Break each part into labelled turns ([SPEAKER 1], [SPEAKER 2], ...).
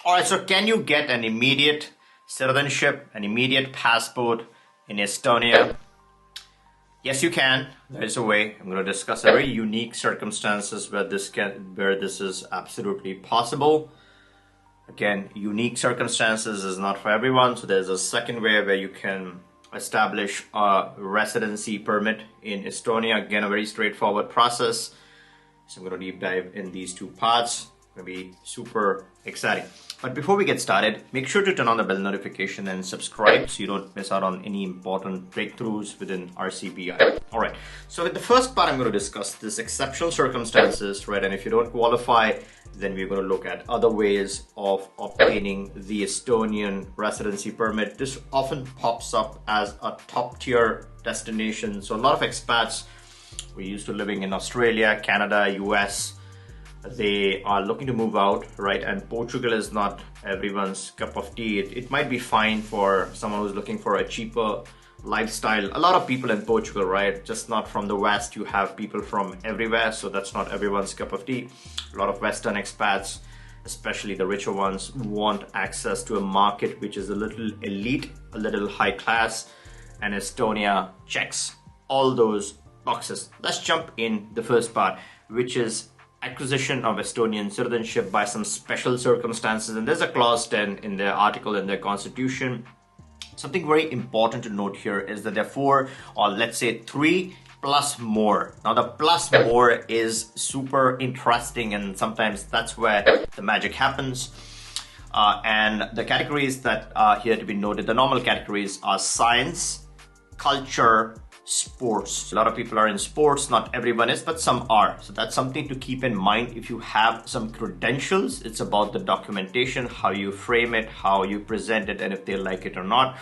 [SPEAKER 1] All right, so can you get an immediate citizenship, an immediate passport in Estonia? Yes, you can. There is a way. I'm going to discuss a very unique circumstances where this is absolutely possible. Again, unique circumstances is not for everyone. So there's a second way where you can establish a residency permit in Estonia. Again, a very straightforward process. So I'm going to deep dive in these two parts. It's going to be super exciting. But before we get started, make sure to turn on the bell notification and subscribe so you don't miss out on any important breakthroughs within RCBI. All right. So with the first part, I'm going to discuss this exceptional circumstances, right? And if you don't qualify, then we're going to look at other ways of obtaining the Estonian residency permit. This often pops up as a top tier destination. So a lot of expats, we're used to living in Australia, Canada, US, they are looking to move out, right? And Portugal is not everyone's cup of tea. It might be fine for someone who's looking for a cheaper lifestyle. A lot of people in Portugal, right? Just not from the West. You have people from everywhere, so that's not everyone's cup of tea. A lot of Western expats, especially the richer ones, want access to a market which is a little elite, a little high class, and Estonia checks all those boxes. Let's jump in the first part, which is acquisition of Estonian citizenship by some special circumstances. And there's a clause 10 in their article in their constitution. Something very important to note here is that there are 4, or let's say 3 plus more. Now the plus more is super interesting, and sometimes that's where the magic happens. And the categories that are here to be noted, the normal categories are science, culture, sports. A lot of people are in sports, not everyone is, but some are. So that's something to keep in mind. If you have some credentials, it's about the documentation, how you frame it, how you present it, and if they like it or not.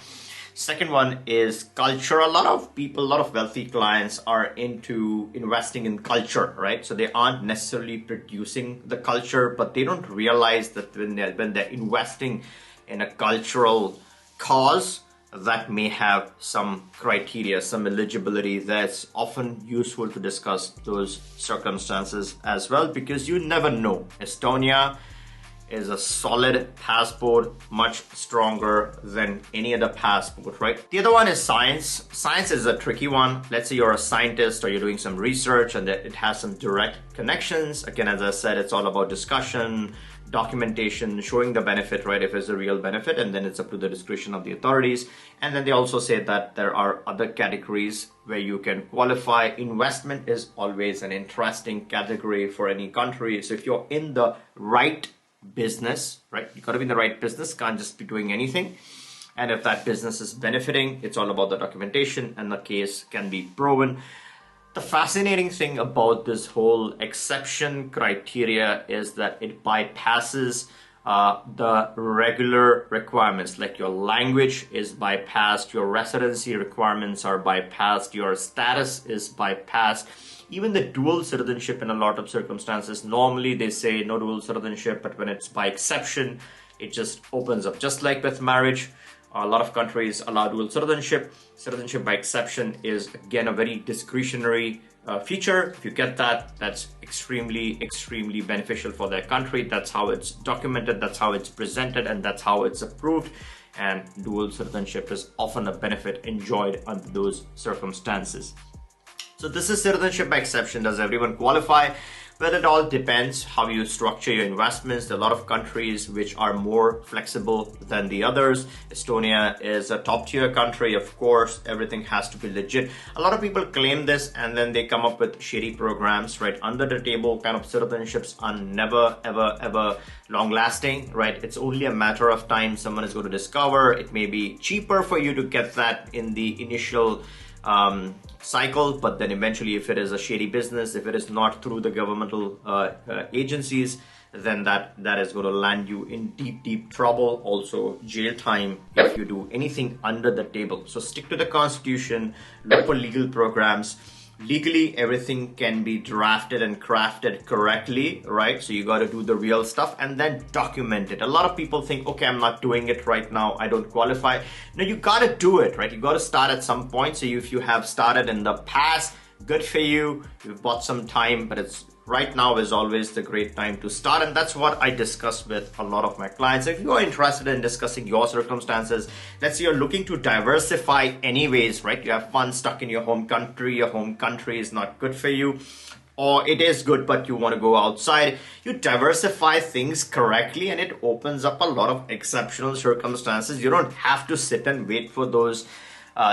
[SPEAKER 1] Second one is culture. A lot of people, a lot of wealthy clients are into investing in culture, right? So they aren't necessarily producing the culture, but they don't realize that when they're investing in a cultural cause, that may have some criteria, some eligibility. That's often useful to discuss those circumstances as well, because you never know. Estonia is a solid passport, much stronger than any other passport, right? The other one is science. Science is a tricky one. Let's say you're a scientist or you're doing some research and that it has some direct connections. Again, as I said, it's all about discussion, documentation, showing the benefit, right? If it's a real benefit, and then it's up to the discretion of the authorities. And then they also say that there are other categories where you can qualify. Investment is always an interesting category for any country. So if you're in the right business, right? You got to be in the right business, can't just be doing anything. And if that business is benefiting, it's all about the documentation, and the case can be proven. The fascinating thing about this whole exception criteria is that it bypasses the regular requirements, like your language is bypassed, your residency requirements are bypassed, your status is bypassed. Even the dual citizenship, in a lot of circumstances, normally they say no dual citizenship, but when it's by exception, it just opens up. Just like with marriage, a lot of countries allow dual citizenship. Citizenship by exception is, again, a very discretionary feature. If you get that, that's extremely beneficial for their country. That's how it's documented, that's how it's presented, and that's how it's approved. And dual citizenship is often a benefit enjoyed under those circumstances. So this is citizenship by exception. Does everyone qualify? Well, it all depends how you structure your investments. There are a lot of countries which are more flexible than the others. Estonia is a top tier country. Of course, everything has to be legit. A lot of people claim this and then they come up with shady programs, right? Under the table kind of citizenships are never, ever long lasting, right? It's only a matter of time someone is going to discover. It may be cheaper for you to get that in the initial cycle, but then eventually, if it is a shady business, if it is not through the governmental agencies, then that is going to land you in deep trouble. Also jail time if you do anything under the table. So stick to the constitution, look for legal programs. Legally, everything can be drafted and crafted correctly, right? So you got to do the real stuff and then document it. A lot of people think, okay, I'm not doing it right now, I don't qualify. No, you got to do it, right? You got to start at some point. So if you have started in the past, good for you. You've bought some time, but it's right now is always the great time to start, and that's what I discuss with a lot of my clients. If you are interested in discussing your circumstances, let's say you're looking to diversify anyways, right? You have fun stuck in your home country is not good for you, or it is good but you want to go outside. You diversify things correctly and it opens up a lot of exceptional circumstances. You don't have to sit and wait for those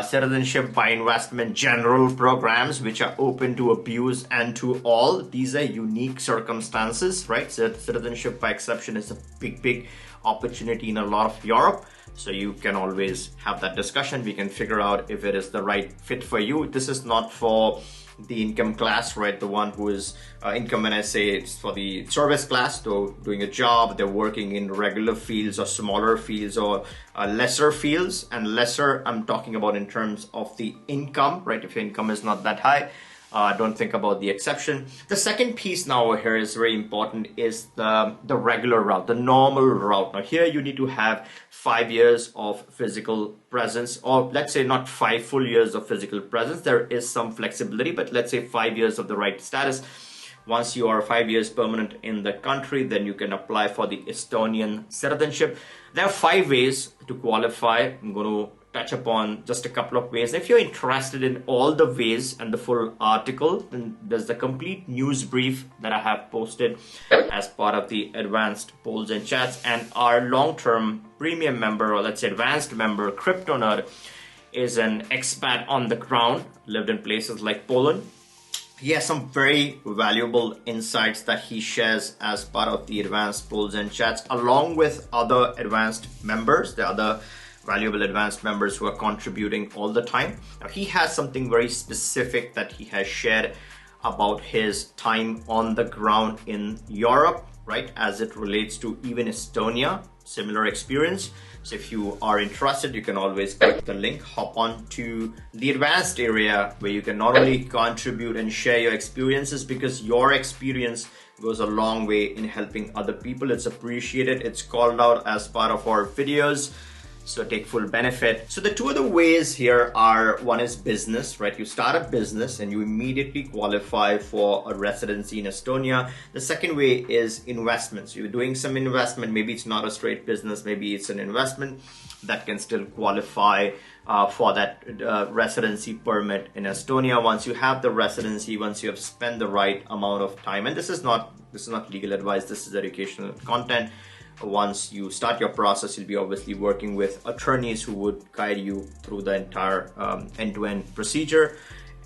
[SPEAKER 1] citizenship by investment general programs which are open to abuse and to all. These are unique circumstances, right? So citizenship by exception is a big opportunity in a lot of Europe. So you can always have that discussion. We can figure out if it is the right fit for you. This is not for the income class, right? The one who is income, when I say it's for the service class, though doing a job, they're working in regular fields or smaller fields or lesser fields. And lesser, I'm talking about in terms of the income, right? If your income is not that high, don't think about the exception. The second piece now over here is very important, is the regular route, the normal route. Now here you need to have 5 years of physical presence, or let's say not 5 full years of physical presence. There is some flexibility, but let's say 5 years of the right status. Once you are 5 years permanent in the country, then you can apply for the Estonian citizenship. There are 5 ways to qualify. I'm going to touch upon just a couple of ways. If you're interested in all the ways and the full article, then there's the complete news brief that I have posted as part of the advanced polls and chats. And our long-term premium member, or let's say advanced member, Crypto Nerd, is an expat on the ground, lived in places like Poland. He has some very valuable insights that he shares as part of the advanced polls and chats, along with other advanced members, the other valuable advanced members who are contributing all the time. Now, he has something very specific that he has shared about his time on the ground in Europe, right? As it relates to even Estonia, similar experience. So if you are interested, you can always click the link, hop on to the advanced area where you can not only contribute and share your experiences, because your experience goes a long way in helping other people. It's appreciated. It's called out as part of our videos. So take full benefit. So the two other ways here are, one is business, right? You start a business and you immediately qualify for a residency in Estonia. The second way is investments. You're doing some investment. Maybe it's not a straight business. Maybe it's an investment that can still qualify for that residency permit in Estonia. Once you have the residency, once you have spent the right amount of time, and this is not legal advice, this is educational content. Once you start your process, you'll be obviously working with attorneys who would guide you through the entire end-to-end procedure.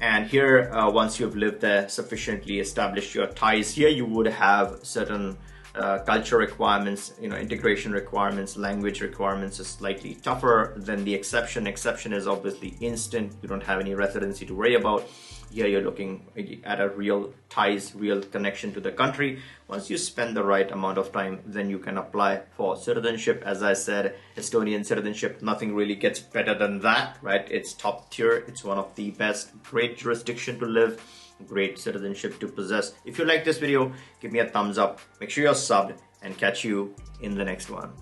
[SPEAKER 1] And here, once you've lived there sufficiently, established your ties here, you would have certain culture requirements, integration requirements, language requirements is slightly tougher than the exception. Exception is obviously instant. You don't have any residency to worry about. Here you're looking at a real ties, real connection to the country. Once you spend the right amount of time, then you can apply for citizenship. As I said, Estonian citizenship, nothing really gets better than that, right? It's top tier. It's one of the best. Great jurisdiction to live, great citizenship to possess. If you like this video, give me a thumbs up. Make sure you're subbed, and catch you in the next one.